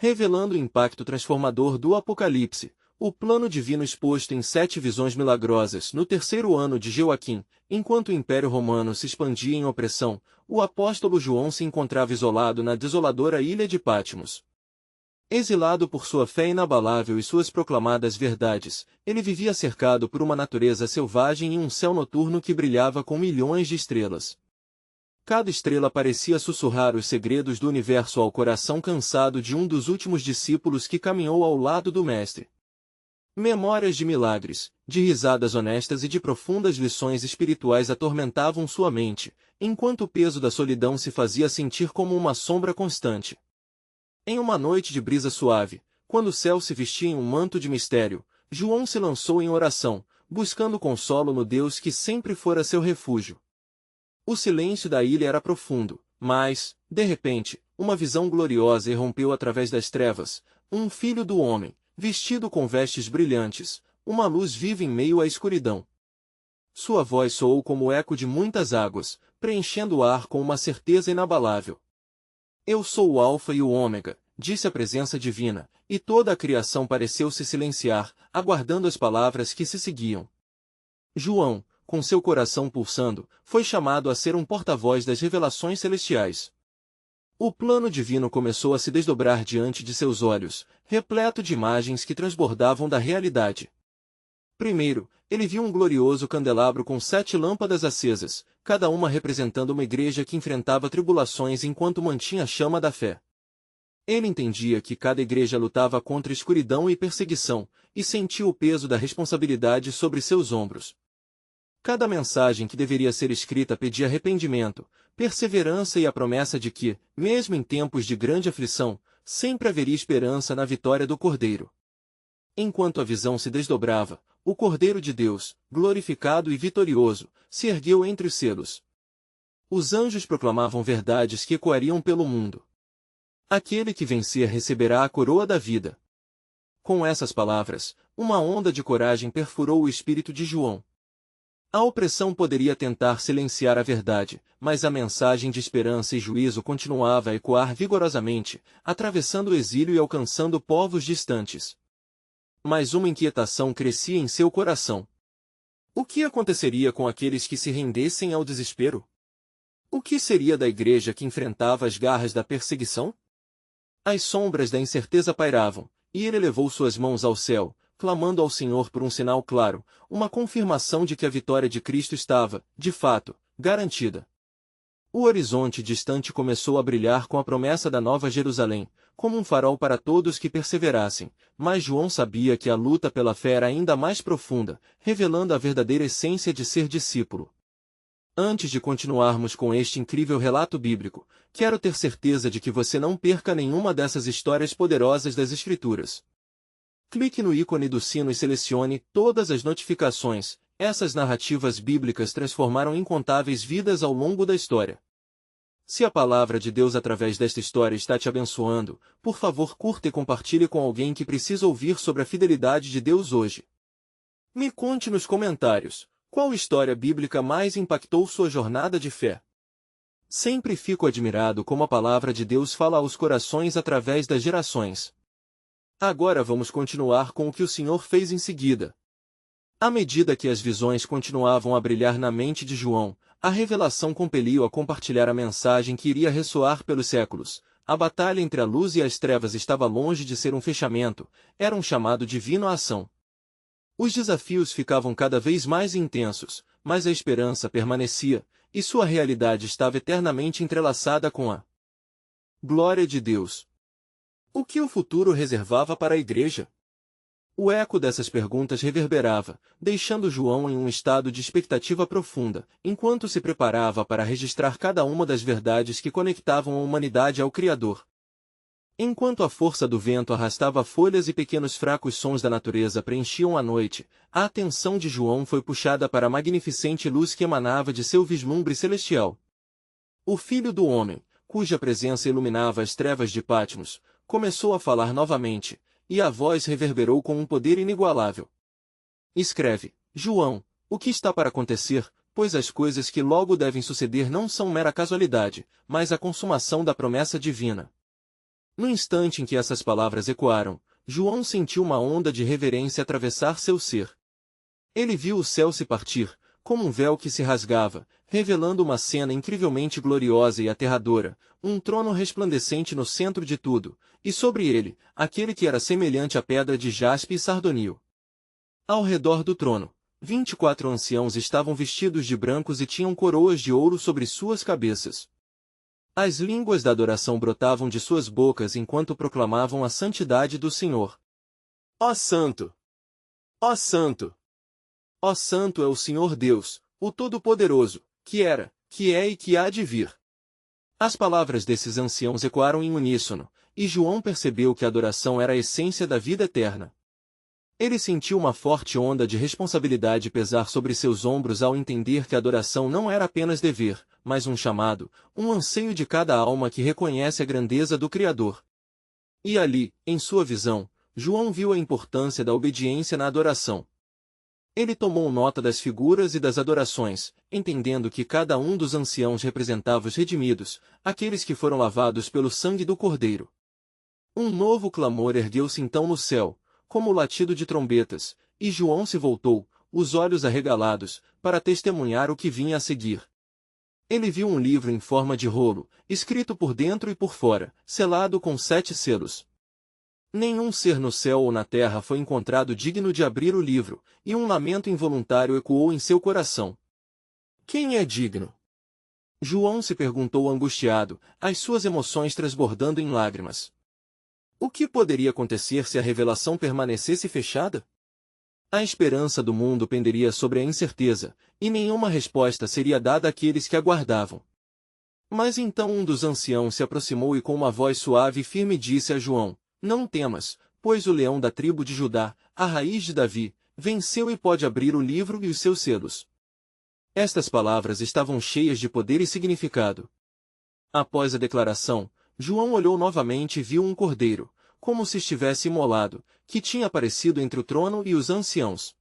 revelando o impacto transformador do Apocalipse, o plano divino exposto em 7 visões milagrosas no terceiro ano de Joaquim. Enquanto o Império Romano se expandia em opressão, o apóstolo João se encontrava isolado na desoladora ilha de Patmos. Exilado por sua fé inabalável e suas proclamadas verdades, ele vivia cercado por uma natureza selvagem e um céu noturno que brilhava com milhões de estrelas. Cada estrela parecia sussurrar os segredos do universo ao coração cansado de um dos últimos discípulos que caminhou ao lado do Mestre. Memórias de milagres, de risadas honestas e de profundas lições espirituais atormentavam sua mente, enquanto o peso da solidão se fazia sentir como uma sombra constante. Em uma noite de brisa suave, quando o céu se vestia em um manto de mistério, João se lançou em oração, buscando consolo no Deus que sempre fora seu refúgio. O silêncio da ilha era profundo, mas, de repente, uma visão gloriosa irrompeu através das trevas, um filho do homem, vestido com vestes brilhantes, uma luz viva em meio à escuridão. Sua voz soou como o eco de muitas águas, preenchendo o ar com uma certeza inabalável. Eu sou o Alfa e o Ômega, disse a presença divina, e toda a criação pareceu se silenciar, aguardando as palavras que se seguiam. João, com seu coração pulsando, foi chamado a ser um porta-voz das revelações celestiais. O plano divino começou a se desdobrar diante de seus olhos, repleto de imagens que transbordavam da realidade. Primeiro, ele viu um glorioso candelabro com 7 lâmpadas acesas, cada uma representando uma igreja que enfrentava tribulações enquanto mantinha a chama da fé. Ele entendia que cada igreja lutava contra escuridão e perseguição, e sentiu o peso da responsabilidade sobre seus ombros. Cada mensagem que deveria ser escrita pedia arrependimento, perseverança e a promessa de que, mesmo em tempos de grande aflição, sempre haveria esperança na vitória do Cordeiro. Enquanto a visão se desdobrava, o Cordeiro de Deus, glorificado e vitorioso, se ergueu entre os selos. Os anjos proclamavam verdades que ecoariam pelo mundo. Aquele que vencer receberá a coroa da vida. Com essas palavras, uma onda de coragem perfurou o espírito de João. A opressão poderia tentar silenciar a verdade, mas a mensagem de esperança e juízo continuava a ecoar vigorosamente, atravessando o exílio e alcançando povos distantes. Mas uma inquietação crescia em seu coração. O que aconteceria com aqueles que se rendessem ao desespero? O que seria da igreja que enfrentava as garras da perseguição? As sombras da incerteza pairavam, e ele elevou suas mãos ao céu, clamando ao Senhor por um sinal claro, uma confirmação de que a vitória de Cristo estava, de fato, garantida. O horizonte distante começou a brilhar com a promessa da Nova Jerusalém, como um farol para todos que perseverassem, mas João sabia que a luta pela fé era ainda mais profunda, revelando a verdadeira essência de ser discípulo. Antes de continuarmos com este incrível relato bíblico, quero ter certeza de que você não perca nenhuma dessas histórias poderosas das Escrituras. Clique no ícone do sino e selecione todas as notificações. Essas narrativas bíblicas transformaram incontáveis vidas ao longo da história. Se a palavra de Deus através desta história está te abençoando, por favor curta e compartilhe com alguém que precisa ouvir sobre a fidelidade de Deus hoje. Me conte nos comentários, qual história bíblica mais impactou sua jornada de fé? Sempre fico admirado como a palavra de Deus fala aos corações através das gerações. Agora vamos continuar com o que o Senhor fez em seguida. À medida que as visões continuavam a brilhar na mente de João, a revelação compeliu a compartilhar a mensagem que iria ressoar pelos séculos. A batalha entre a luz e as trevas estava longe de ser um fechamento, era um chamado divino à ação. Os desafios ficavam cada vez mais intensos, mas a esperança permanecia, e sua realidade estava eternamente entrelaçada com a glória de Deus. O que o futuro reservava para a igreja? O eco dessas perguntas reverberava, deixando João em um estado de expectativa profunda, enquanto se preparava para registrar cada uma das verdades que conectavam a humanidade ao Criador. Enquanto a força do vento arrastava folhas e pequenos fracos sons da natureza preenchiam a noite, a atenção de João foi puxada para a magnificente luz que emanava de seu vislumbre celestial. O Filho do Homem, cuja presença iluminava as trevas de Patmos, começou a falar novamente, e a voz reverberou com um poder inigualável. Escreve, João, o que está para acontecer, pois as coisas que logo devem suceder não são mera casualidade, mas a consumação da promessa divina. No instante em que essas palavras ecoaram, João sentiu uma onda de reverência atravessar seu ser. Ele viu o céu se partir, como um véu que se rasgava, revelando uma cena incrivelmente gloriosa e aterradora, um trono resplandecente no centro de tudo, e sobre ele, aquele que era semelhante à pedra de jaspe e sardônio. Ao redor do trono, 24 anciãos estavam vestidos de brancos e tinham coroas de ouro sobre suas cabeças. As línguas da adoração brotavam de suas bocas enquanto proclamavam a santidade do Senhor. Ó Santo! Ó Santo! Ó Santo é o Senhor Deus, o Todo-Poderoso, que era, que é e que há de vir. As palavras desses anciãos ecoaram em uníssono, e João percebeu que a adoração era a essência da vida eterna. Ele sentiu uma forte onda de responsabilidade pesar sobre seus ombros ao entender que a adoração não era apenas dever, mas um chamado, um anseio de cada alma que reconhece a grandeza do Criador. E ali, em sua visão, João viu a importância da obediência na adoração. Ele tomou nota das figuras e das adorações, entendendo que cada um dos anciãos representava os redimidos, aqueles que foram lavados pelo sangue do Cordeiro. Um novo clamor ergueu-se então no céu, como o latido de trombetas, e João se voltou, os olhos arregalados, para testemunhar o que vinha a seguir. Ele viu um livro em forma de rolo, escrito por dentro e por fora, selado com 7 selos. Nenhum ser no céu ou na terra foi encontrado digno de abrir o livro, e um lamento involuntário ecoou em seu coração. Quem é digno? João se perguntou angustiado, as suas emoções transbordando em lágrimas. O que poderia acontecer se a revelação permanecesse fechada? A esperança do mundo penderia sobre a incerteza, e nenhuma resposta seria dada àqueles que aguardavam. Mas então um dos anciãos se aproximou e com uma voz suave e firme disse a João: Não temas, pois o leão da tribo de Judá, a raiz de Davi, venceu e pode abrir o livro e os seus selos. Estas palavras estavam cheias de poder e significado. Após a declaração, João olhou novamente e viu um cordeiro, como se estivesse imolado, que tinha aparecido entre o trono e os anciãos.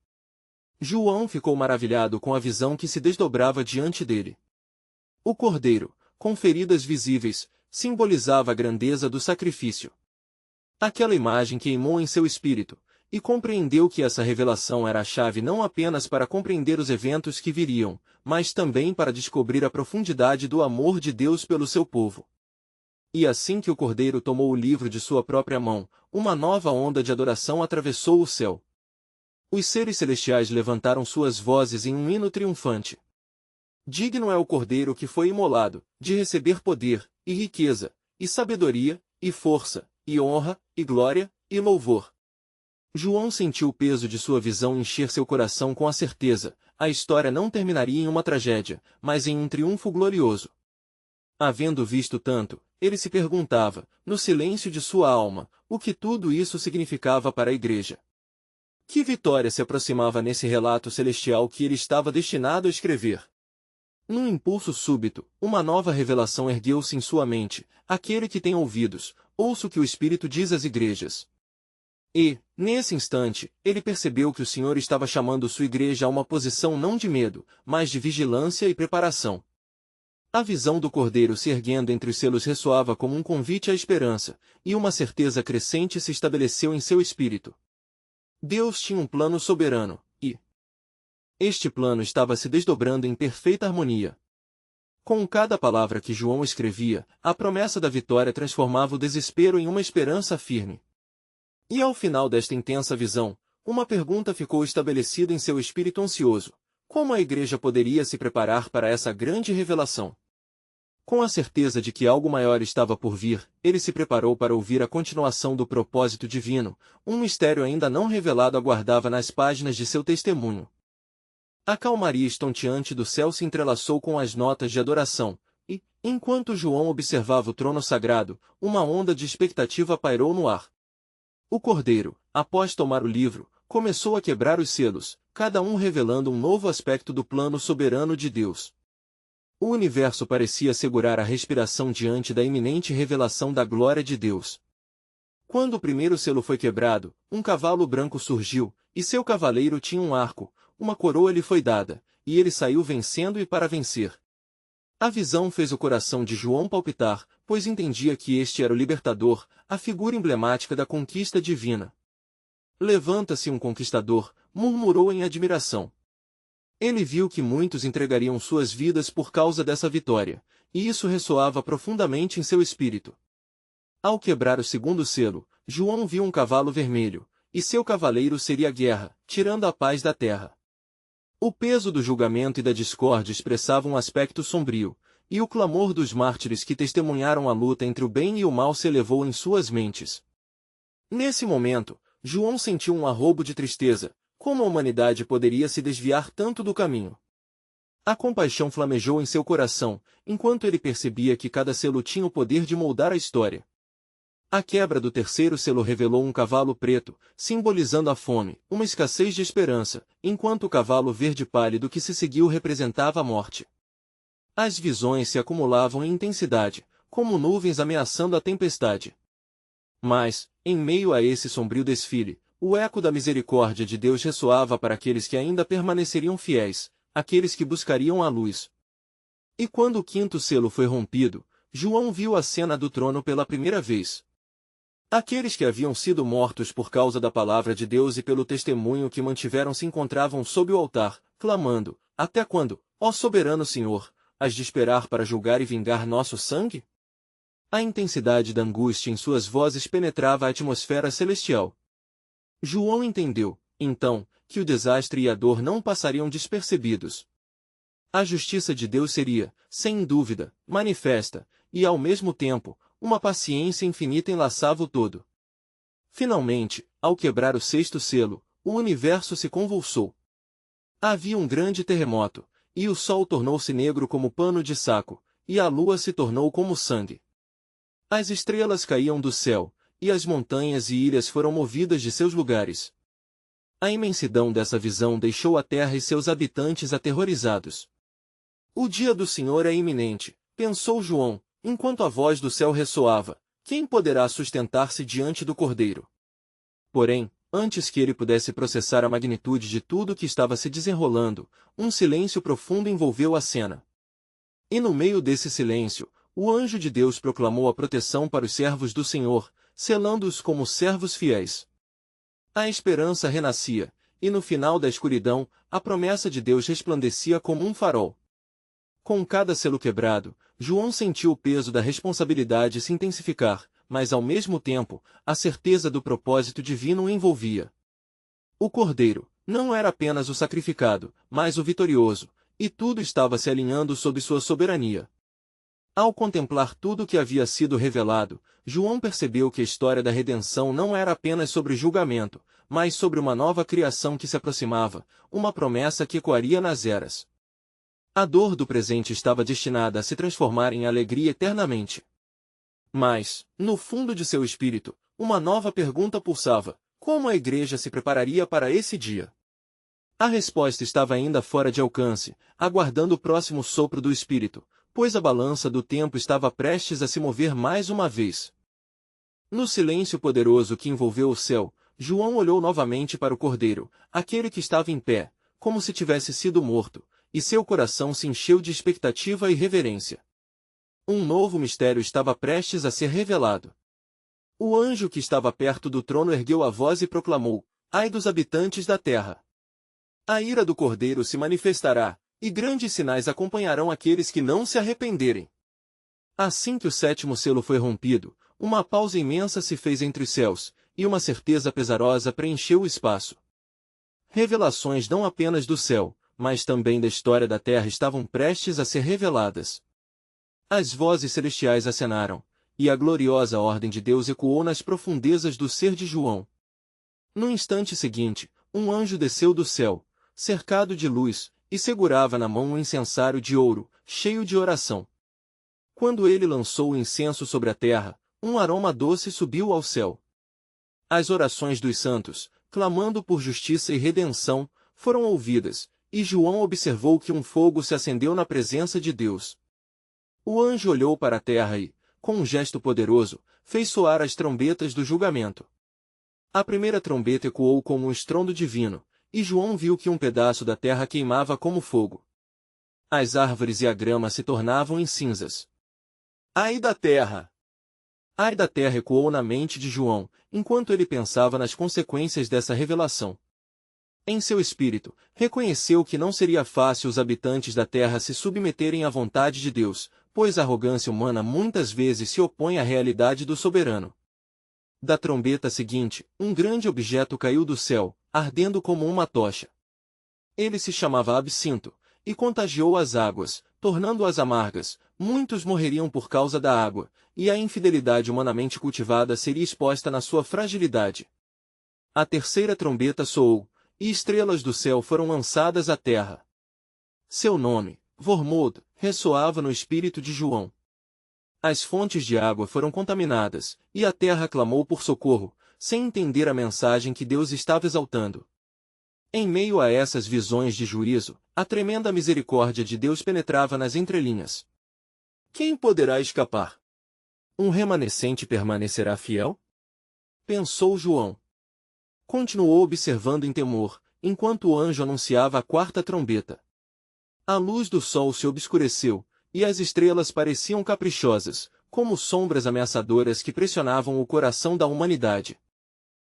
João ficou maravilhado com a visão que se desdobrava diante dele. O cordeiro, com feridas visíveis, simbolizava a grandeza do sacrifício. Aquela imagem queimou em seu espírito, e compreendeu que essa revelação era a chave não apenas para compreender os eventos que viriam, mas também para descobrir a profundidade do amor de Deus pelo seu povo. E assim que o cordeiro tomou o livro de sua própria mão, uma nova onda de adoração atravessou o céu. Os seres celestiais levantaram suas vozes em um hino triunfante. Digno é o cordeiro que foi imolado, de receber poder, e riqueza, e sabedoria, e força, e honra, e glória, e louvor. João sentiu o peso de sua visão encher seu coração com a certeza: a história não terminaria em uma tragédia, mas em um triunfo glorioso. Havendo visto tanto, ele se perguntava, no silêncio de sua alma, o que tudo isso significava para a igreja. Que vitória se aproximava nesse relato celestial que ele estava destinado a escrever? Num impulso súbito, uma nova revelação ergueu-se em sua mente: aquele que tem ouvidos, ouça o que o Espírito diz às igrejas. E, nesse instante, ele percebeu que o Senhor estava chamando sua igreja a uma posição não de medo, mas de vigilância e preparação. A visão do cordeiro se erguendo entre os selos ressoava como um convite à esperança, e uma certeza crescente se estabeleceu em seu espírito. Deus tinha um plano soberano, e este plano estava se desdobrando em perfeita harmonia. Com cada palavra que João escrevia, a promessa da vitória transformava o desespero em uma esperança firme. E ao final desta intensa visão, uma pergunta ficou estabelecida em seu espírito ansioso: como a igreja poderia se preparar para essa grande revelação? Com a certeza de que algo maior estava por vir, ele se preparou para ouvir a continuação do propósito divino. Um mistério ainda não revelado aguardava nas páginas de seu testemunho. A calmaria estonteante do céu se entrelaçou com as notas de adoração, e, enquanto João observava o trono sagrado, uma onda de expectativa pairou no ar. O cordeiro, após tomar o livro, começou a quebrar os selos, cada um revelando um novo aspecto do plano soberano de Deus. O universo parecia segurar a respiração diante da iminente revelação da glória de Deus. Quando o primeiro selo foi quebrado, um cavalo branco surgiu, e seu cavaleiro tinha um arco, uma coroa lhe foi dada, e ele saiu vencendo e para vencer. A visão fez o coração de João palpitar, pois entendia que este era o libertador, a figura emblemática da conquista divina. Levanta-se um conquistador, murmurou em admiração. Ele viu que muitos entregariam suas vidas por causa dessa vitória, e isso ressoava profundamente em seu espírito. Ao quebrar o segundo selo, João viu um cavalo vermelho, e seu cavaleiro seria a guerra, tirando a paz da terra. O peso do julgamento e da discórdia expressava um aspecto sombrio, e o clamor dos mártires que testemunharam a luta entre o bem e o mal se elevou em suas mentes. Nesse momento, João sentiu um arrobo de tristeza. Como a humanidade poderia se desviar tanto do caminho? A compaixão flamejou em seu coração, enquanto ele percebia que cada selo tinha o poder de moldar a história. A quebra do terceiro selo revelou um cavalo preto, simbolizando a fome, uma escassez de esperança, enquanto o cavalo verde pálido que se seguiu representava a morte. As visões se acumulavam em intensidade, como nuvens ameaçando a tempestade. Mas, em meio a esse sombrio desfile, o eco da misericórdia de Deus ressoava para aqueles que ainda permaneceriam fiéis, aqueles que buscariam a luz. E quando o quinto selo foi rompido, João viu a cena do trono pela primeira vez. Aqueles que haviam sido mortos por causa da palavra de Deus e pelo testemunho que mantiveram se encontravam sob o altar, clamando: Até quando, ó soberano Senhor, hás de esperar para julgar e vingar nosso sangue? A intensidade da angústia em suas vozes penetrava a atmosfera celestial. João entendeu, então, que o desastre e a dor não passariam despercebidos. A justiça de Deus seria, sem dúvida, manifesta, e ao mesmo tempo, uma paciência infinita enlaçava o todo. Finalmente, ao quebrar o sexto selo, o universo se convulsou. Havia um grande terremoto, e o sol tornou-se negro como pano de saco, e a lua se tornou como sangue. As estrelas caíam do céu, e as montanhas e ilhas foram movidas de seus lugares. A imensidão dessa visão deixou a terra e seus habitantes aterrorizados. O dia do Senhor é iminente, pensou João, enquanto a voz do céu ressoava: quem poderá sustentar-se diante do Cordeiro? Porém, antes que ele pudesse processar a magnitude de tudo que estava se desenrolando, um silêncio profundo envolveu a cena. E no meio desse silêncio, o anjo de Deus proclamou a proteção para os servos do Senhor, selando-os como servos fiéis. A esperança renascia, e no final da escuridão, a promessa de Deus resplandecia como um farol. Com cada selo quebrado, João sentiu o peso da responsabilidade se intensificar, mas ao mesmo tempo, a certeza do propósito divino o envolvia. O Cordeiro não era apenas o sacrificado, mas o vitorioso, e tudo estava se alinhando sob sua soberania. Ao contemplar tudo o que havia sido revelado, João percebeu que a história da redenção não era apenas sobre julgamento, mas sobre uma nova criação que se aproximava, uma promessa que ecoaria nas eras. A dor do presente estava destinada a se transformar em alegria eternamente. Mas, no fundo de seu espírito, uma nova pergunta pulsava: como a igreja se prepararia para esse dia? A resposta estava ainda fora de alcance, aguardando o próximo sopro do Espírito, pois a balança do tempo estava prestes a se mover mais uma vez. No silêncio poderoso que envolveu o céu, João olhou novamente para o Cordeiro, aquele que estava em pé, como se tivesse sido morto, e seu coração se encheu de expectativa e reverência. Um novo mistério estava prestes a ser revelado. O anjo que estava perto do trono ergueu a voz e proclamou: Ai dos habitantes da terra! A ira do Cordeiro se manifestará, e grandes sinais acompanharão aqueles que não se arrependerem. Assim que o sétimo selo foi rompido, uma pausa imensa se fez entre os céus, e uma certeza pesarosa preencheu o espaço. Revelações não apenas do céu, mas também da história da terra estavam prestes a ser reveladas. As vozes celestiais acenaram, e a gloriosa ordem de Deus ecoou nas profundezas do ser de João. No instante seguinte, um anjo desceu do céu, cercado de luz, e segurava na mão um incensário de ouro, cheio de oração. Quando ele lançou o incenso sobre a terra, um aroma doce subiu ao céu. As orações dos santos, clamando por justiça e redenção, foram ouvidas, e João observou que um fogo se acendeu na presença de Deus. O anjo olhou para a terra e, com um gesto poderoso, fez soar as trombetas do julgamento. A primeira trombeta ecoou como um estrondo divino, e João viu que um pedaço da terra queimava como fogo. As árvores e a grama se tornavam em cinzas. Ai da terra! Ai da terra ecoou na mente de João, enquanto ele pensava nas consequências dessa revelação. Em seu espírito, reconheceu que não seria fácil os habitantes da terra se submeterem à vontade de Deus, pois a arrogância humana muitas vezes se opõe à realidade do soberano. Da trombeta seguinte, um grande objeto caiu do céu, ardendo como uma tocha. Ele se chamava Absinto, e contagiou as águas, tornando-as amargas. Muitos morreriam por causa da água, e a infidelidade humanamente cultivada seria exposta na sua fragilidade. A terceira trombeta soou, e estrelas do céu foram lançadas à terra. Seu nome, Vormod, ressoava no espírito de João. As fontes de água foram contaminadas, e a terra clamou por socorro, sem entender a mensagem que Deus estava exaltando. Em meio a essas visões de juízo, a tremenda misericórdia de Deus penetrava nas entrelinhas. Quem poderá escapar? Um remanescente permanecerá fiel? Pensou João. Continuou observando em temor, enquanto o anjo anunciava a quarta trombeta. A luz do sol se obscureceu, e as estrelas pareciam caprichosas, como sombras ameaçadoras que pressionavam o coração da humanidade.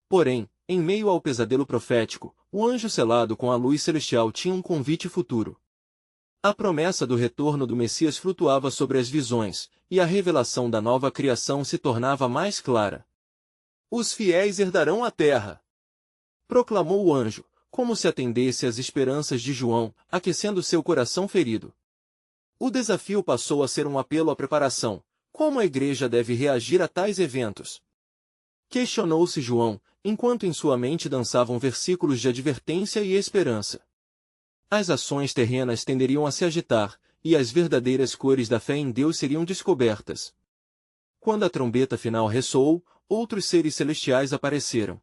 Porém, em meio ao pesadelo profético, o anjo selado com a luz celestial tinha um convite futuro. A promessa do retorno do Messias flutuava sobre as visões, e a revelação da nova criação se tornava mais clara. Os fiéis herdarão a terra! Proclamou o anjo, como se atendesse às esperanças de João, aquecendo seu coração ferido. O desafio passou a ser um apelo à preparação. Como a igreja deve reagir a tais eventos? Questionou-se João, enquanto em sua mente dançavam versículos de advertência e esperança. As ações terrenas tenderiam a se agitar, e as verdadeiras cores da fé em Deus seriam descobertas. Quando a trombeta final ressoou, outros seres celestiais apareceram.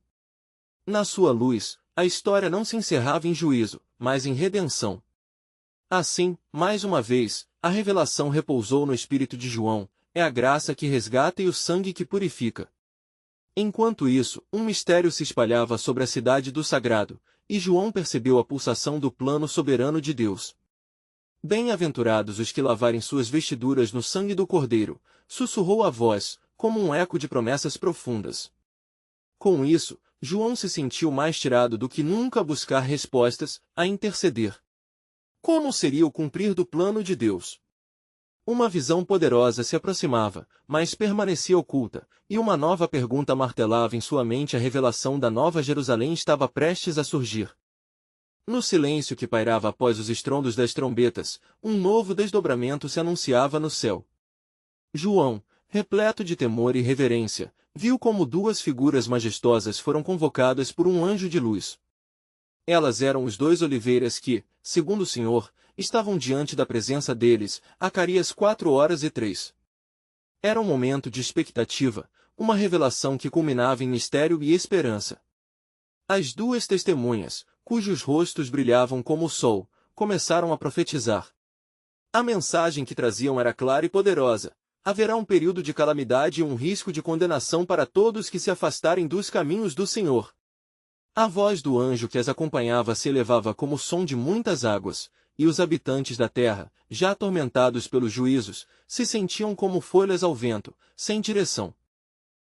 Na sua luz, a história não se encerrava em juízo, mas em redenção. Assim, mais uma vez, a revelação repousou no espírito de João, é a graça que resgata e o sangue que purifica. Enquanto isso, um mistério se espalhava sobre a cidade do sagrado, e João percebeu a pulsação do plano soberano de Deus. Bem-aventurados os que lavarem suas vestiduras no sangue do Cordeiro, sussurrou a voz, como um eco de promessas profundas. Com isso, João se sentiu mais tirado do que nunca a buscar respostas, a interceder. Como seria o cumprir do plano de Deus? Uma visão poderosa se aproximava, mas permanecia oculta, e uma nova pergunta martelava em sua mente. A revelação da Nova Jerusalém estava prestes a surgir. No silêncio que pairava após os estrondos das trombetas, um novo desdobramento se anunciava no céu. João, repleto de temor e reverência, viu como duas figuras majestosas foram convocadas por um anjo de luz. Elas eram os dois oliveiras que, segundo o Senhor, estavam diante da presença deles, Zacarias 4:3. Era um momento de expectativa, uma revelação que culminava em mistério e esperança. As duas testemunhas, cujos rostos brilhavam como o sol, começaram a profetizar. A mensagem que traziam era clara e poderosa. Haverá um período de calamidade e um risco de condenação para todos que se afastarem dos caminhos do Senhor. A voz do anjo que as acompanhava se elevava como o som de muitas águas, e os habitantes da terra, já atormentados pelos juízos, se sentiam como folhas ao vento, sem direção.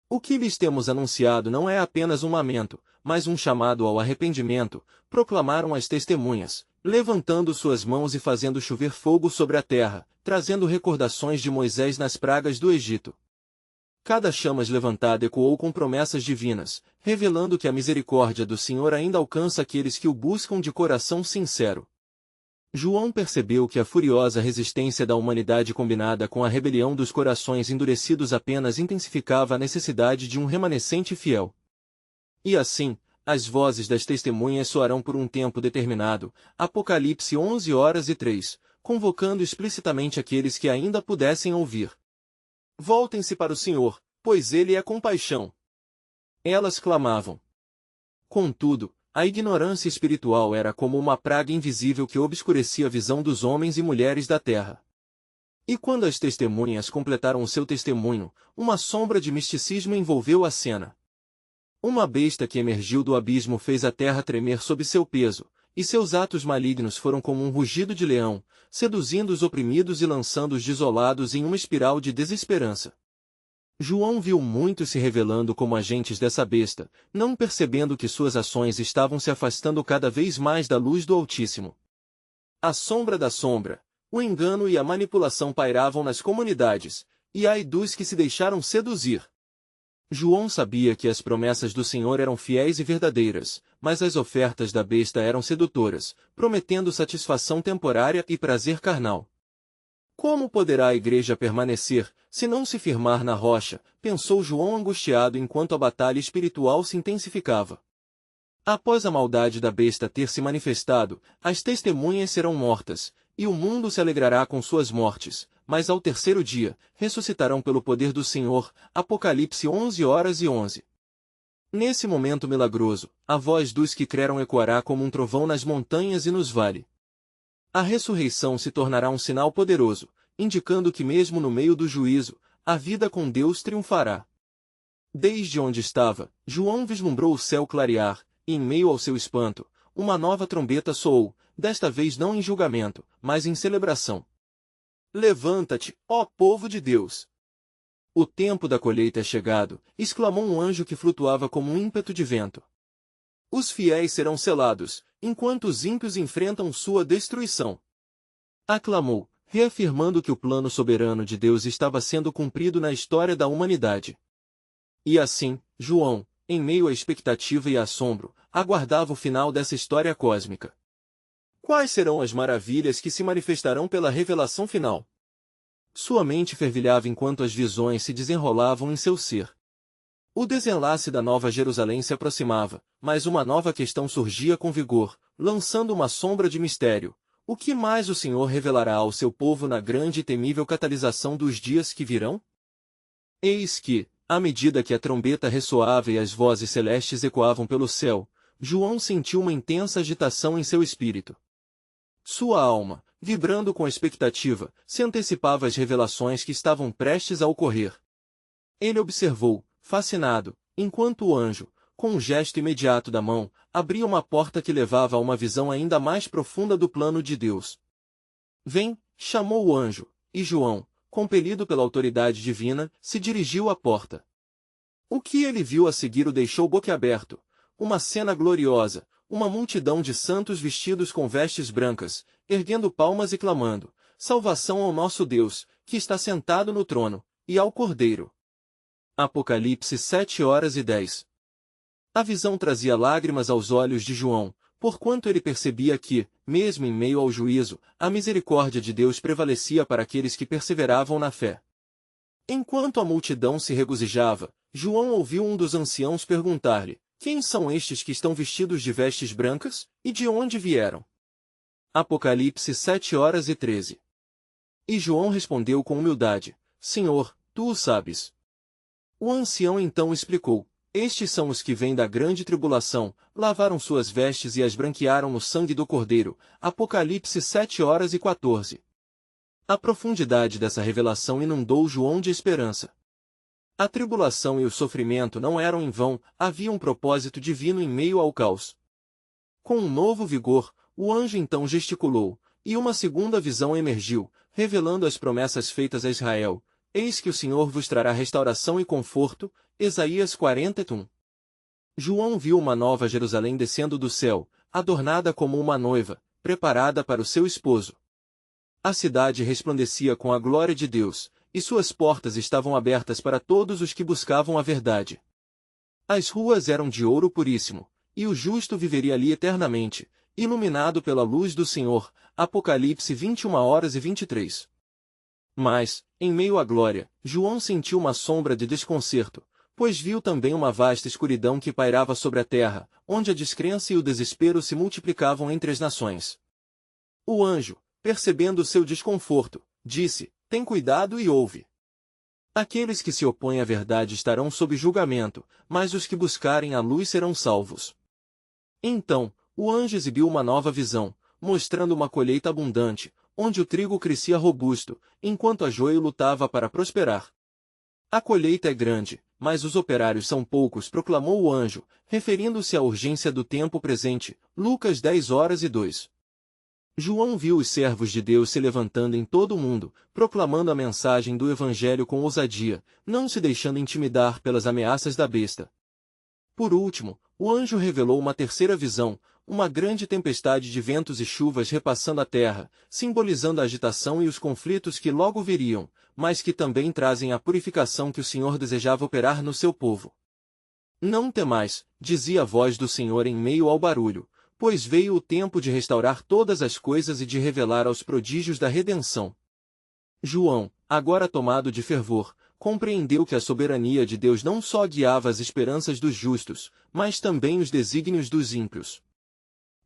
O que lhes temos anunciado não é apenas um lamento, mas um chamado ao arrependimento, proclamaram as testemunhas, levantando suas mãos e fazendo chover fogo sobre a terra, trazendo recordações de Moisés nas pragas do Egito. Cada chamas levantada ecoou com promessas divinas, revelando que a misericórdia do Senhor ainda alcança aqueles que o buscam de coração sincero. João percebeu que a furiosa resistência da humanidade combinada com a rebelião dos corações endurecidos apenas intensificava a necessidade de um remanescente fiel. E assim, as vozes das testemunhas soarão por um tempo determinado, Apocalipse 11:3, convocando explicitamente aqueles que ainda pudessem ouvir. Voltem-se para o Senhor, pois Ele é compaixão. Elas clamavam. Contudo, a ignorância espiritual era como uma praga invisível que obscurecia a visão dos homens e mulheres da terra. E quando as testemunhas completaram o seu testemunho, uma sombra de misticismo envolveu a cena. Uma besta que emergiu do abismo fez a terra tremer sob seu peso, e seus atos malignos foram como um rugido de leão, seduzindo os oprimidos e lançando os desolados em uma espiral de desesperança. João viu muitos se revelando como agentes dessa besta, não percebendo que suas ações estavam se afastando cada vez mais da luz do Altíssimo. A sombra da sombra, o engano e a manipulação pairavam nas comunidades, e ai dos que se deixaram seduzir. João sabia que as promessas do Senhor eram fiéis e verdadeiras, mas as ofertas da besta eram sedutoras, prometendo satisfação temporária e prazer carnal. Como poderá a igreja permanecer, se não se firmar na rocha? Pensou João angustiado enquanto a batalha espiritual se intensificava. Após a maldade da besta ter se manifestado, as testemunhas serão mortas, e o mundo se alegrará com suas mortes, mas ao terceiro dia, ressuscitarão pelo poder do Senhor. Apocalipse 11h11. Nesse momento milagroso, a voz dos que creram ecoará como um trovão nas montanhas e nos vales. A ressurreição se tornará um sinal poderoso, indicando que mesmo no meio do juízo, a vida com Deus triunfará. Desde onde estava, João vislumbrou o céu clarear, e em meio ao seu espanto, uma nova trombeta soou, desta vez não em julgamento, mas em celebração. Levanta-te, ó povo de Deus! O tempo da colheita é chegado, exclamou um anjo que flutuava como um ímpeto de vento. Os fiéis serão selados, enquanto os ímpios enfrentam sua destruição. Aclamou, reafirmando que o plano soberano de Deus estava sendo cumprido na história da humanidade. E assim, João, em meio à expectativa e assombro, aguardava o final dessa história cósmica. Quais serão as maravilhas que se manifestarão pela revelação final? Sua mente fervilhava enquanto as visões se desenrolavam em seu ser. O desenlace da Nova Jerusalém se aproximava, mas uma nova questão surgia com vigor, lançando uma sombra de mistério. O que mais o Senhor revelará ao seu povo na grande e temível catalisação dos dias que virão? Eis que, à medida que a trombeta ressoava e as vozes celestes ecoavam pelo céu, João sentiu uma intensa agitação em seu espírito. Sua alma, vibrando com expectativa, se antecipava às revelações que estavam prestes a ocorrer. Ele observou, fascinado, enquanto o anjo, com um gesto imediato da mão, abria uma porta que levava a uma visão ainda mais profunda do plano de Deus. Vem, chamou o anjo, e João, compelido pela autoridade divina, se dirigiu à porta. O que ele viu a seguir o deixou boquiaberto. Uma cena gloriosa, uma multidão de santos vestidos com vestes brancas, erguendo palmas e clamando, salvação ao nosso Deus, que está sentado no trono, e ao Cordeiro. Apocalipse 7h10. A visão trazia lágrimas aos olhos de João, porquanto ele percebia que, mesmo em meio ao juízo, a misericórdia de Deus prevalecia para aqueles que perseveravam na fé. Enquanto a multidão se regozijava, João ouviu um dos anciãos perguntar-lhe: quem são estes que estão vestidos de vestes brancas, e de onde vieram? Apocalipse 7h13. E João respondeu com humildade: Senhor, tu o sabes. O ancião então explicou: estes são os que vêm da grande tribulação, lavaram suas vestes e as branquearam no sangue do Cordeiro. Apocalipse 7h14. A profundidade dessa revelação inundou João de esperança. A tribulação e o sofrimento não eram em vão, havia um propósito divino em meio ao caos. Com um novo vigor, o anjo então gesticulou, e uma segunda visão emergiu, revelando as promessas feitas a Israel. Eis que o Senhor vos trará restauração e conforto. Isaías 41. João viu uma nova Jerusalém descendo do céu, adornada como uma noiva, preparada para o seu esposo. A cidade resplandecia com a glória de Deus, e suas portas estavam abertas para todos os que buscavam a verdade. As ruas eram de ouro puríssimo, e o justo viveria ali eternamente, iluminado pela luz do Senhor. Apocalipse 21h23. Mas, em meio à glória, João sentiu uma sombra de desconcerto, pois viu também uma vasta escuridão que pairava sobre a terra, onde a descrença e o desespero se multiplicavam entre as nações. O anjo, percebendo seu desconforto, disse: tem cuidado e ouve. Aqueles que se opõem à verdade estarão sob julgamento, mas os que buscarem a luz serão salvos. Então, o anjo exibiu uma nova visão, mostrando uma colheita abundante, onde o trigo crescia robusto, enquanto a joio lutava para prosperar. A colheita é grande, mas os operários são poucos, proclamou o anjo, referindo-se à urgência do tempo presente. Lucas 10:2. João viu os servos de Deus se levantando em todo o mundo, proclamando a mensagem do Evangelho com ousadia, não se deixando intimidar pelas ameaças da besta. Por último, o anjo revelou uma terceira visão, uma grande tempestade de ventos e chuvas repassando a terra, simbolizando a agitação e os conflitos que logo viriam, mas que também trazem a purificação que o Senhor desejava operar no seu povo. Não temais, dizia a voz do Senhor em meio ao barulho, pois veio o tempo de restaurar todas as coisas e de revelar aos prodígios da redenção. João, agora tomado de fervor, compreendeu que a soberania de Deus não só guiava as esperanças dos justos, mas também os desígnios dos ímpios.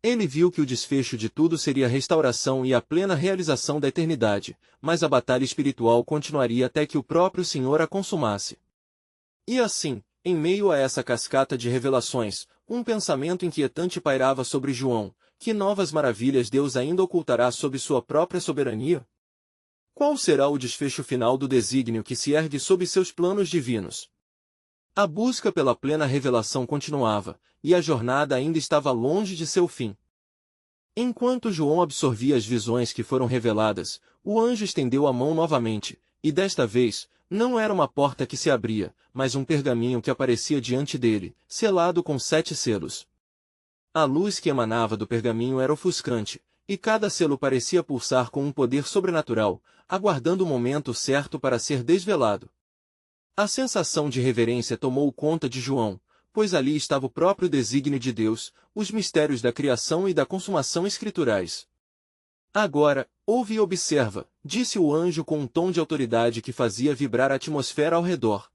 Ele viu que o desfecho de tudo seria a restauração e a plena realização da eternidade, mas a batalha espiritual continuaria até que o próprio Senhor a consumasse. E assim, em meio a essa cascata de revelações, um pensamento inquietante pairava sobre João: que novas maravilhas Deus ainda ocultará sob sua própria soberania? Qual será o desfecho final do desígnio que se ergue sob seus planos divinos? A busca pela plena revelação continuava, e a jornada ainda estava longe de seu fim. Enquanto João absorvia as visões que foram reveladas, o anjo estendeu a mão novamente, e desta vez, não era uma porta que se abria, mas um pergaminho que aparecia diante dele, selado com 7 selos. A luz que emanava do pergaminho era ofuscante, e cada selo parecia pulsar com um poder sobrenatural, aguardando o momento certo para ser desvelado. A sensação de reverência tomou conta de João, pois ali estava o próprio desígnio de Deus, os mistérios da criação e da consumação escriturais. Agora, ouve e observa, disse o anjo com um tom de autoridade que fazia vibrar a atmosfera ao redor.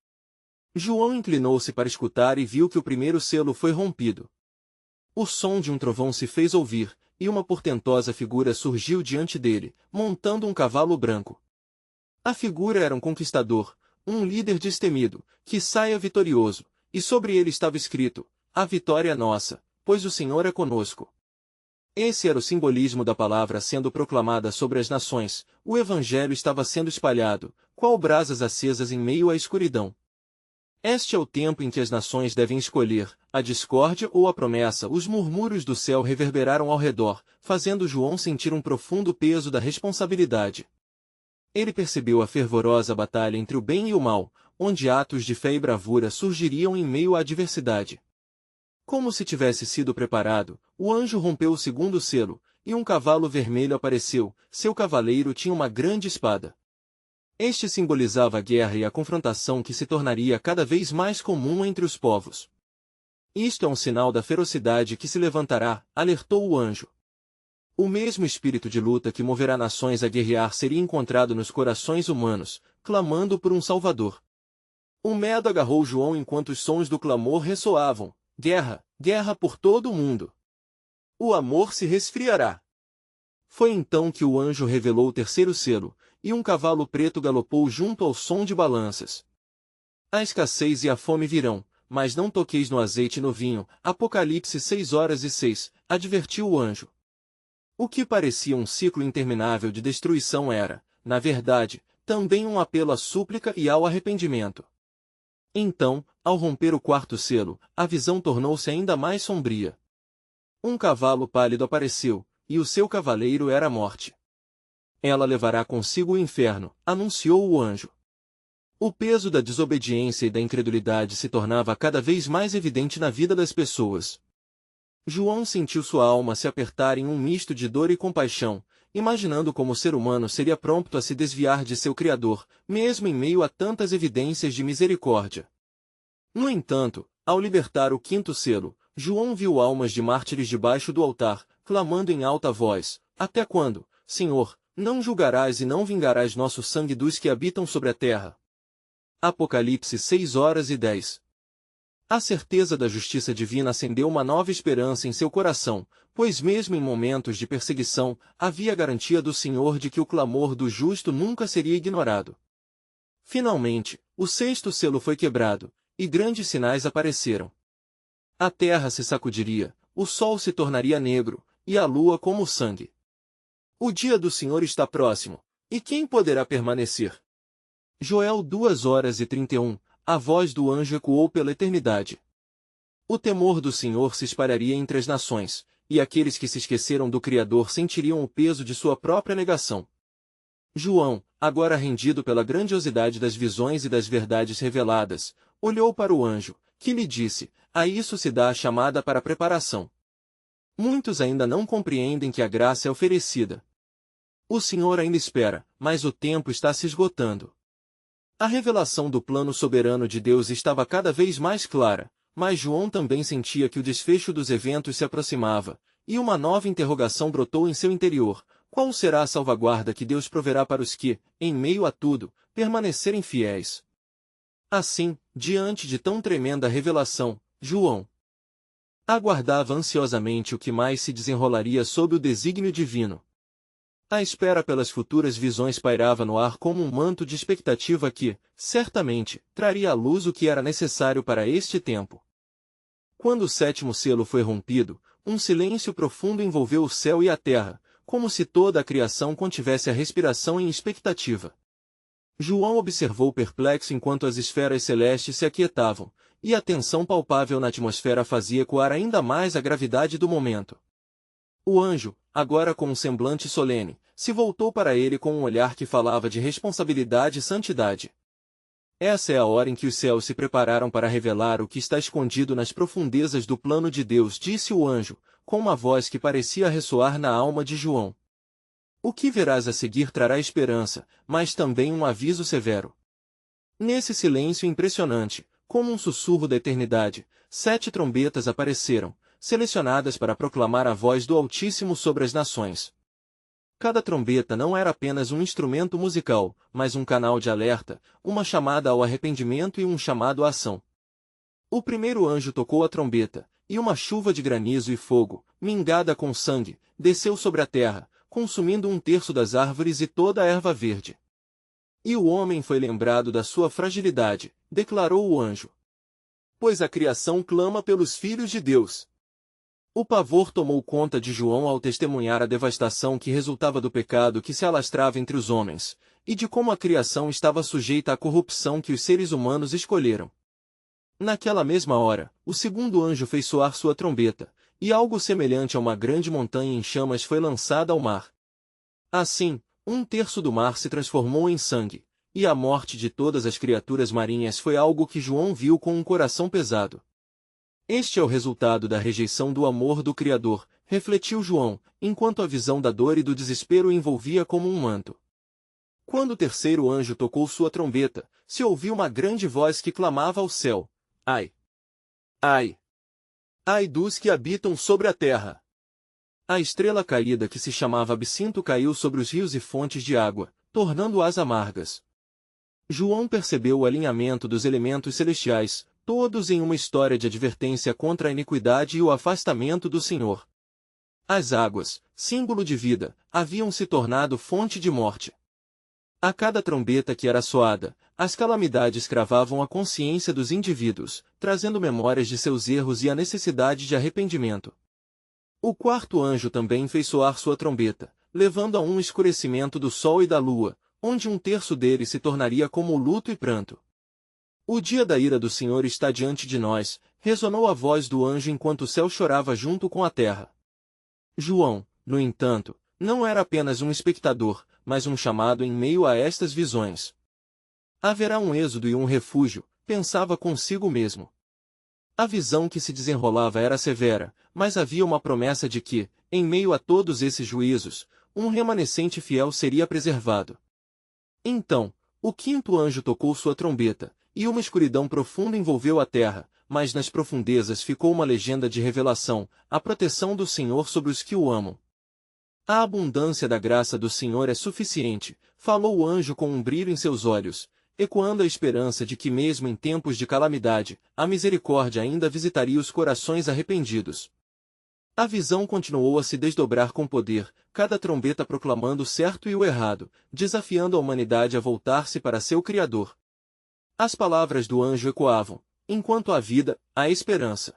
João inclinou-se para escutar e viu que o primeiro selo foi rompido. O som de um trovão se fez ouvir, e uma portentosa figura surgiu diante dele, montando um cavalo branco. A figura era um conquistador, um líder destemido, que saia vitorioso, e sobre ele estava escrito: a vitória é nossa, pois o Senhor é conosco. Esse era o simbolismo da palavra sendo proclamada sobre as nações, o Evangelho estava sendo espalhado, qual brasas acesas em meio à escuridão. Este é o tempo em que as nações devem escolher, a discórdia ou a promessa. Os murmúrios do céu reverberaram ao redor, fazendo João sentir um profundo peso da responsabilidade. Ele percebeu a fervorosa batalha entre o bem e o mal, onde atos de fé e bravura surgiriam em meio à adversidade. Como se tivesse sido preparado, o anjo rompeu o segundo selo, e um cavalo vermelho apareceu. Seu cavaleiro tinha uma grande espada. Este simbolizava a guerra e a confrontação que se tornaria cada vez mais comum entre os povos. Isto é um sinal da ferocidade que se levantará, alertou o anjo. O mesmo espírito de luta que moverá nações a guerrear seria encontrado nos corações humanos, clamando por um Salvador. O medo agarrou João enquanto os sons do clamor ressoavam: guerra, guerra por todo o mundo. O amor se resfriará. Foi então que o anjo revelou o terceiro selo, e um cavalo preto galopou junto ao som de balanças. A escassez e a fome virão, mas não toqueis no azeite e no vinho. Apocalipse 6:6, advertiu o anjo. O que parecia um ciclo interminável de destruição era, na verdade, também um apelo à súplica e ao arrependimento. Então, ao romper o quarto selo, a visão tornou-se ainda mais sombria. Um cavalo pálido apareceu, e o seu cavaleiro era a morte. Ela levará consigo o inferno, anunciou o anjo. O peso da desobediência e da incredulidade se tornava cada vez mais evidente na vida das pessoas. João sentiu sua alma se apertar em um misto de dor e compaixão, imaginando como o ser humano seria prompto a se desviar de seu Criador, mesmo em meio a tantas evidências de misericórdia. No entanto, ao libertar o quinto selo, João viu almas de mártires debaixo do altar, clamando em alta voz: até quando, Senhor, não julgarás e não vingarás nosso sangue dos que habitam sobre a terra? Apocalipse 6:10. A certeza da justiça divina acendeu uma nova esperança em seu coração, pois mesmo em momentos de perseguição, havia a garantia do Senhor de que o clamor do justo nunca seria ignorado. Finalmente, o sexto selo foi quebrado, e grandes sinais apareceram. A terra se sacudiria, o sol se tornaria negro, e a lua como sangue. O dia do Senhor está próximo, e quem poderá permanecer? Joel 2:31. A voz do anjo ecoou pela eternidade. O temor do Senhor se espalharia entre as nações, e aqueles que se esqueceram do Criador sentiriam o peso de sua própria negação. João, agora rendido pela grandiosidade das visões e das verdades reveladas, olhou para o anjo, que lhe disse: a isso se dá a chamada para a preparação. Muitos ainda não compreendem que a graça é oferecida. O Senhor ainda espera, mas o tempo está se esgotando. A revelação do plano soberano de Deus estava cada vez mais clara, mas João também sentia que o desfecho dos eventos se aproximava, e uma nova interrogação brotou em seu interior: qual será a salvaguarda que Deus proverá para os que, em meio a tudo, permanecerem fiéis? Assim, diante de tão tremenda revelação, João aguardava ansiosamente o que mais se desenrolaria sob o desígnio divino. A espera pelas futuras visões pairava no ar como um manto de expectativa que, certamente, traria à luz o que era necessário para este tempo. Quando o sétimo selo foi rompido, um silêncio profundo envolveu o céu e a terra, como se toda a criação contivesse a respiração em expectativa. João observou perplexo enquanto as esferas celestes se aquietavam, e a tensão palpável na atmosfera fazia ecoar ainda mais a gravidade do momento. O anjo, agora com um semblante solene, se voltou para ele com um olhar que falava de responsabilidade e santidade. Essa é a hora em que os céus se prepararam para revelar o que está escondido nas profundezas do plano de Deus, disse o anjo, com uma voz que parecia ressoar na alma de João. O que verás a seguir trará esperança, mas também um aviso severo. Nesse silêncio impressionante, como um sussurro da eternidade, 7 trombetas apareceram, selecionadas para proclamar a voz do Altíssimo sobre as nações. Cada trombeta não era apenas um instrumento musical, mas um canal de alerta, uma chamada ao arrependimento e um chamado à ação. O primeiro anjo tocou a trombeta, e uma chuva de granizo e fogo, mingada com sangue, desceu sobre a terra, consumindo 1/3 das árvores e toda a erva verde. E o homem foi lembrado da sua fragilidade, declarou o anjo. Pois a criação clama pelos filhos de Deus. O pavor tomou conta de João ao testemunhar a devastação que resultava do pecado que se alastrava entre os homens, e de como a criação estava sujeita à corrupção que os seres humanos escolheram. Naquela mesma hora, o segundo anjo fez soar sua trombeta, e algo semelhante a uma grande montanha em chamas foi lançada ao mar. Assim, 1/3 do mar se transformou em sangue, e a morte de todas as criaturas marinhas foi algo que João viu com um coração pesado. Este é o resultado da rejeição do amor do Criador, refletiu João, enquanto a visão da dor e do desespero o envolvia como um manto. Quando o terceiro anjo tocou sua trombeta, se ouviu uma grande voz que clamava ao céu: Ai! Ai! Ai dos que habitam sobre a terra! A estrela caída que se chamava Absinto caiu sobre os rios e fontes de água, tornando-as amargas. João percebeu o alinhamento dos elementos celestiais, todos em uma história de advertência contra a iniquidade e o afastamento do Senhor. As águas, símbolo de vida, haviam se tornado fonte de morte. A cada trombeta que era soada, as calamidades cravavam a consciência dos indivíduos, trazendo memórias de seus erros e a necessidade de arrependimento. O quarto anjo também fez soar sua trombeta, levando a um escurecimento do sol e da lua, onde 1/3 deles se tornaria como luto e pranto. O dia da ira do Senhor está diante de nós, ressonou a voz do anjo enquanto o céu chorava junto com a terra. João, no entanto, não era apenas um espectador, mas um chamado em meio a estas visões. Haverá um êxodo e um refúgio, pensava consigo mesmo. A visão que se desenrolava era severa, mas havia uma promessa de que, em meio a todos esses juízos, um remanescente fiel seria preservado. Então, o quinto anjo tocou sua trombeta, e uma escuridão profunda envolveu a terra, mas nas profundezas ficou uma legenda de revelação, a proteção do Senhor sobre os que o amam. A abundância da graça do Senhor é suficiente, falou o anjo com um brilho em seus olhos, ecoando a esperança de que mesmo em tempos de calamidade, a misericórdia ainda visitaria os corações arrependidos. A visão continuou a se desdobrar com poder, cada trombeta proclamando o certo e o errado, desafiando a humanidade a voltar-se para seu Criador. As palavras do anjo ecoavam: enquanto há vida, há esperança.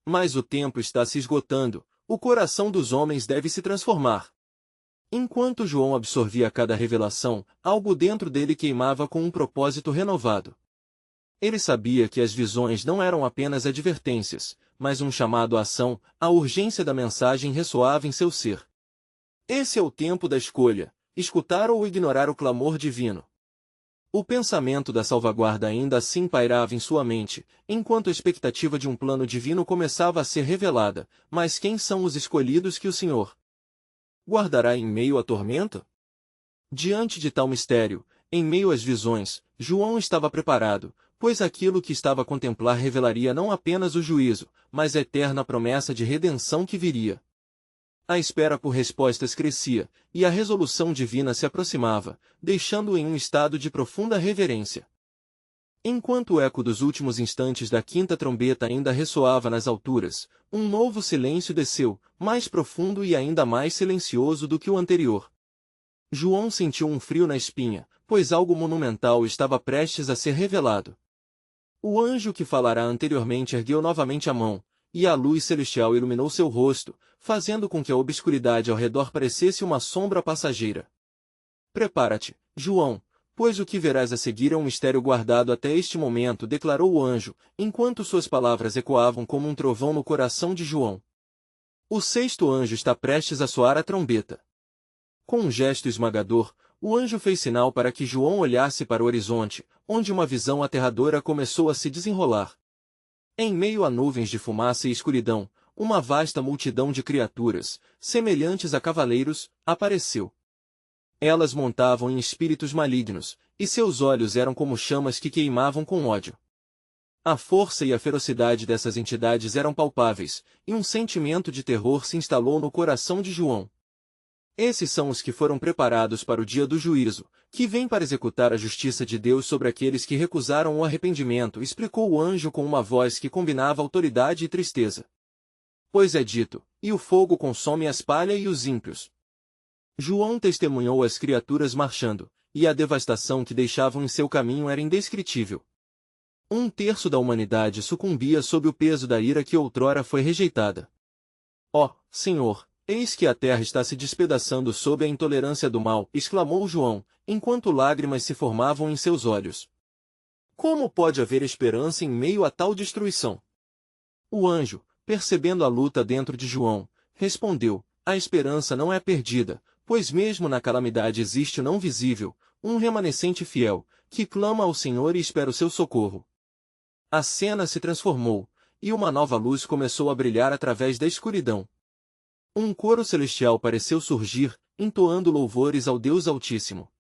Mas o tempo está se esgotando, o coração dos homens deve se transformar. Enquanto João absorvia cada revelação, algo dentro dele queimava com um propósito renovado. Ele sabia que as visões não eram apenas advertências, mas um chamado à ação. A urgência da mensagem ressoava em seu ser. Esse é o tempo da escolha, escutar ou ignorar o clamor divino. O pensamento da salvaguarda ainda assim pairava em sua mente, enquanto a expectativa de um plano divino começava a ser revelada. Mas quem são os escolhidos que o Senhor guardará em meio à tormenta? Diante de tal mistério, em meio às visões, João estava preparado, pois aquilo que estava a contemplar revelaria não apenas o juízo, mas a eterna promessa de redenção que viria. A espera por respostas crescia, e a resolução divina se aproximava, deixando-o em um estado de profunda reverência. Enquanto o eco dos últimos instantes da quinta trombeta ainda ressoava nas alturas, um novo silêncio desceu, mais profundo e ainda mais silencioso do que o anterior. João sentiu um frio na espinha, pois algo monumental estava prestes a ser revelado. O anjo que falara anteriormente ergueu novamente a mão, e a luz celestial iluminou seu rosto, fazendo com que a obscuridade ao redor parecesse uma sombra passageira. Prepara-te, João, pois o que verás a seguir é um mistério guardado até este momento, declarou o anjo, enquanto suas palavras ecoavam como um trovão no coração de João. O sexto anjo está prestes a soar a trombeta. Com um gesto esmagador, o anjo fez sinal para que João olhasse para o horizonte, onde uma visão aterradora começou a se desenrolar. Em meio a nuvens de fumaça e escuridão, uma vasta multidão de criaturas, semelhantes a cavaleiros, apareceu. Elas montavam em espíritos malignos, e seus olhos eram como chamas que queimavam com ódio. A força e a ferocidade dessas entidades eram palpáveis, e um sentimento de terror se instalou no coração de João. Esses são os que foram preparados para o dia do juízo, que vem para executar a justiça de Deus sobre aqueles que recusaram o arrependimento, explicou o anjo com uma voz que combinava autoridade e tristeza. Pois é dito, e o fogo consome as palhas e os ímpios. João testemunhou as criaturas marchando, e a devastação que deixavam em seu caminho era indescritível. Um terço da humanidade sucumbia sob o peso da ira que outrora foi rejeitada. Ó, Senhor! Eis que a terra está se despedaçando sob a intolerância do mal, exclamou João, enquanto lágrimas se formavam em seus olhos. Como pode haver esperança em meio a tal destruição? O anjo, percebendo a luta dentro de João, respondeu, a esperança não é perdida, pois mesmo na calamidade existe o não visível, um remanescente fiel, que clama ao Senhor e espera o seu socorro. A cena se transformou, e uma nova luz começou a brilhar através da escuridão. Um coro celestial pareceu surgir, entoando louvores ao Deus Altíssimo.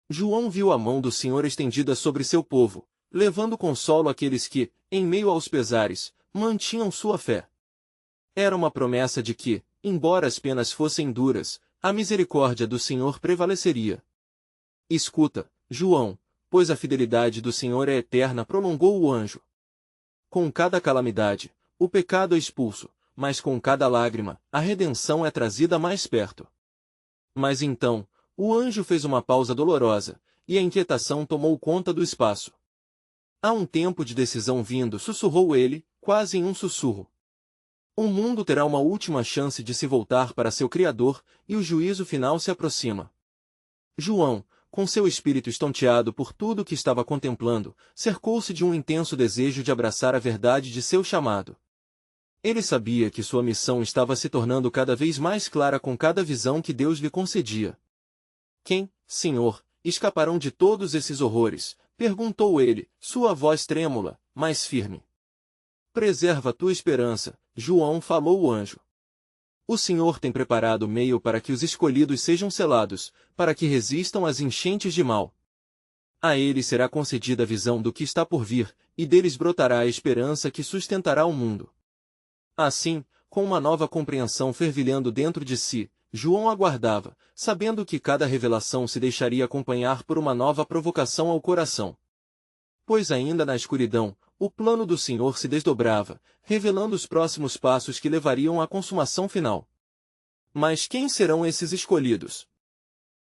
João viu a mão do Senhor estendida sobre seu povo, levando consolo àqueles que, em meio aos pesares, mantinham sua fé. Era uma promessa de que, embora as penas fossem duras, a misericórdia do Senhor prevaleceria. Escuta, João, pois a fidelidade do Senhor é eterna, prolongou o anjo. Com cada calamidade, o pecado é expulso, mas com cada lágrima, a redenção é trazida mais perto. Mas então, o anjo fez uma pausa dolorosa, e a inquietação tomou conta do espaço. Há um tempo de decisão vindo, sussurrou ele, quase em um sussurro. O mundo terá uma última chance de se voltar para seu Criador, e o juízo final se aproxima. João, com seu espírito estonteado por tudo o que estava contemplando, cercou-se de um intenso desejo de abraçar a verdade de seu chamado. Ele sabia que sua missão estava se tornando cada vez mais clara com cada visão que Deus lhe concedia. Quem, Senhor, escaparão de todos esses horrores? Perguntou ele, sua voz trêmula, mas firme. Preserva tua esperança, João, falou o anjo. O Senhor tem preparado meio para que os escolhidos sejam selados, para que resistam às enchentes de mal. A eles será concedida a visão do que está por vir, e deles brotará a esperança que sustentará o mundo. Assim, com uma nova compreensão fervilhando dentro de si, João aguardava, sabendo que cada revelação se deixaria acompanhar por uma nova provocação ao coração. Pois ainda na escuridão, o plano do Senhor se desdobrava, revelando os próximos passos que levariam à consumação final. Mas quem serão esses escolhidos?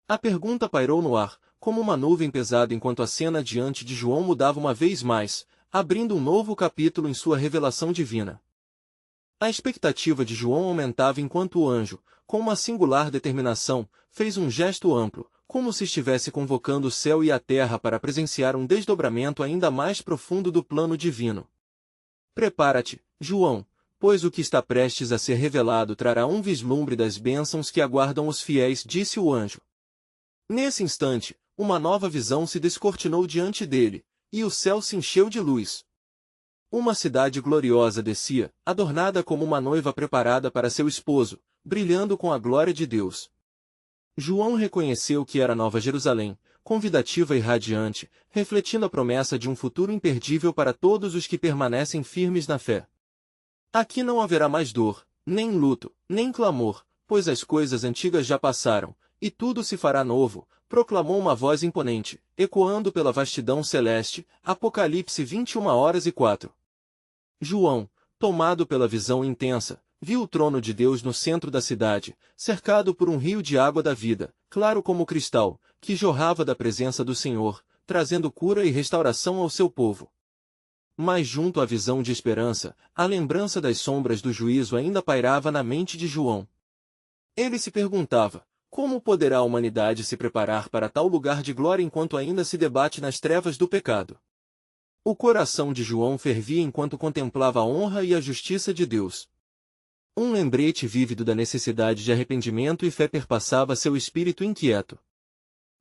A pergunta pairou no ar, como uma nuvem pesada enquanto a cena diante de João mudava uma vez mais, abrindo um novo capítulo em sua revelação divina. A expectativa de João aumentava enquanto o anjo, com uma singular determinação, fez um gesto amplo, como se estivesse convocando o céu e a terra para presenciar um desdobramento ainda mais profundo do plano divino. Prepara-te, João, pois o que está prestes a ser revelado trará um vislumbre das bênçãos que aguardam os fiéis, disse o anjo. Nesse instante, uma nova visão se descortinou diante dele, e o céu se encheu de luz. Uma cidade gloriosa descia, adornada como uma noiva preparada para seu esposo, brilhando com a glória de Deus. João reconheceu que era Nova Jerusalém, convidativa e radiante, refletindo a promessa de um futuro imperdível para todos os que permanecem firmes na fé. Aqui não haverá mais dor, nem luto, nem clamor, pois as coisas antigas já passaram, e tudo se fará novo, proclamou uma voz imponente, ecoando pela vastidão celeste. Apocalipse 21h04. João, tomado pela visão intensa, viu o trono de Deus no centro da cidade, cercado por um rio de água da vida, claro como cristal, que jorrava da presença do Senhor, trazendo cura e restauração ao seu povo. Mas junto à visão de esperança, a lembrança das sombras do juízo ainda pairava na mente de João. Ele se perguntava: como poderá a humanidade se preparar para tal lugar de glória enquanto ainda se debate nas trevas do pecado? O coração de João fervia enquanto contemplava a honra e a justiça de Deus. Um lembrete vívido da necessidade de arrependimento e fé perpassava seu espírito inquieto.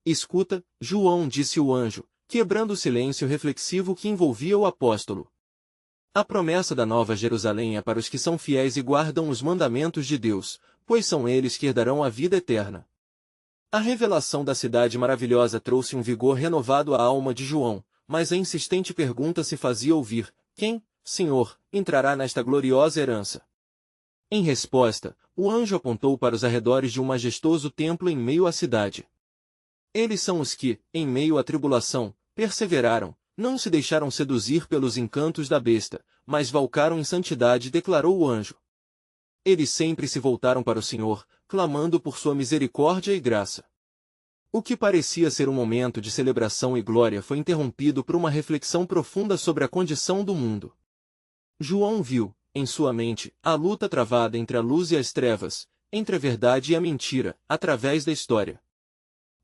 Escuta, João, disse o anjo, quebrando o silêncio reflexivo que envolvia o apóstolo. A promessa da Nova Jerusalém é para os que são fiéis e guardam os mandamentos de Deus, pois são eles que herdarão a vida eterna. A revelação da cidade maravilhosa trouxe um vigor renovado à alma de João, mas a insistente pergunta se fazia ouvir: quem, Senhor, entrará nesta gloriosa herança? Em resposta, o anjo apontou para os arredores de um majestoso templo em meio à cidade. Eles são os que, em meio à tribulação, perseveraram, não se deixaram seduzir pelos encantos da besta, mas valcaram em santidade, declarou o anjo. Eles sempre se voltaram para o Senhor, clamando por sua misericórdia e graça. O que parecia ser um momento de celebração e glória foi interrompido por uma reflexão profunda sobre a condição do mundo. João viu, em sua mente, a luta travada entre a luz e as trevas, entre a verdade e a mentira, através da história.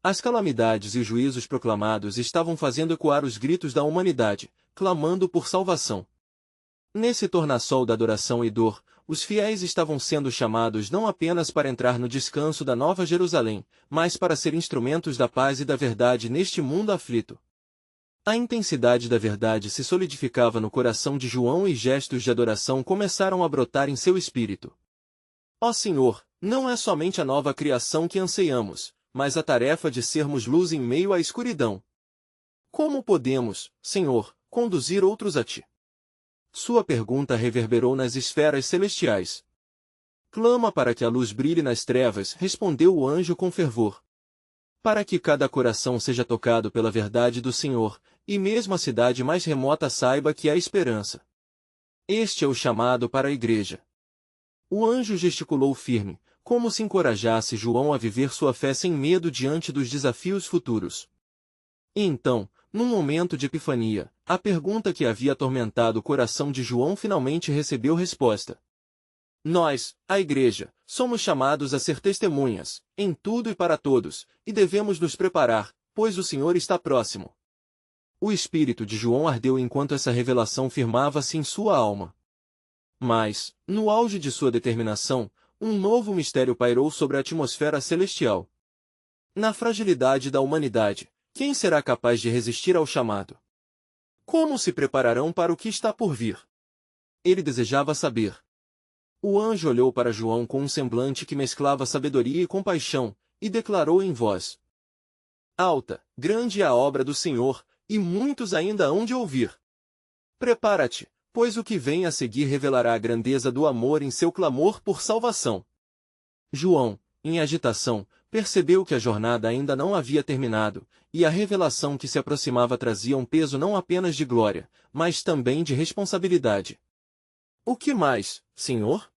As calamidades e os juízos proclamados estavam fazendo ecoar os gritos da humanidade, clamando por salvação. Nesse tornassol da adoração e dor, os fiéis estavam sendo chamados não apenas para entrar no descanso da Nova Jerusalém, mas para ser instrumentos da paz e da verdade neste mundo aflito. A intensidade da verdade se solidificava no coração de João e gestos de adoração começaram a brotar em seu espírito. Ó Senhor, não é somente a nova criação que anseiamos, mas a tarefa de sermos luz em meio à escuridão. Como podemos, Senhor, conduzir outros a Ti? Sua pergunta reverberou nas esferas celestiais. Clama para que a luz brilhe nas trevas, respondeu o anjo com fervor. Para que cada coração seja tocado pela verdade do Senhor, e mesmo a cidade mais remota saiba que há esperança. Este é o chamado para a igreja. O anjo gesticulou firme, como se encorajasse João a viver sua fé sem medo diante dos desafios futuros. E então, num momento de epifania, a pergunta que havia atormentado o coração de João finalmente recebeu resposta. Nós, a Igreja, somos chamados a ser testemunhas, em tudo e para todos, e devemos nos preparar, pois o Senhor está próximo. O espírito de João ardeu enquanto essa revelação firmava-se em sua alma. Mas, no auge de sua determinação, um novo mistério pairou sobre a atmosfera celestial. Na fragilidade da humanidade, quem será capaz de resistir ao chamado? Como se prepararão para o que está por vir? Ele desejava saber. O anjo olhou para João com um semblante que mesclava sabedoria e compaixão, e declarou em voz alta: grande é a obra do Senhor, e muitos ainda hão de ouvir. Prepara-te, pois o que vem a seguir revelará a grandeza do amor em seu clamor por salvação. João, em agitação, percebeu que a jornada ainda não havia terminado, e a revelação que se aproximava trazia um peso não apenas de glória, mas também de responsabilidade. O que mais, Senhor?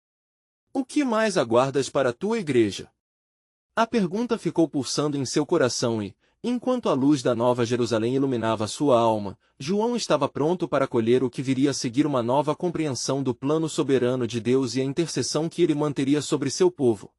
O que mais aguardas para a tua igreja? A pergunta ficou pulsando em seu coração e, Enquanto a luz da Nova Jerusalém iluminava sua alma, João estava pronto para colher o que viria a seguir, uma nova compreensão do plano soberano de Deus e a intercessão que ele manteria sobre seu povo.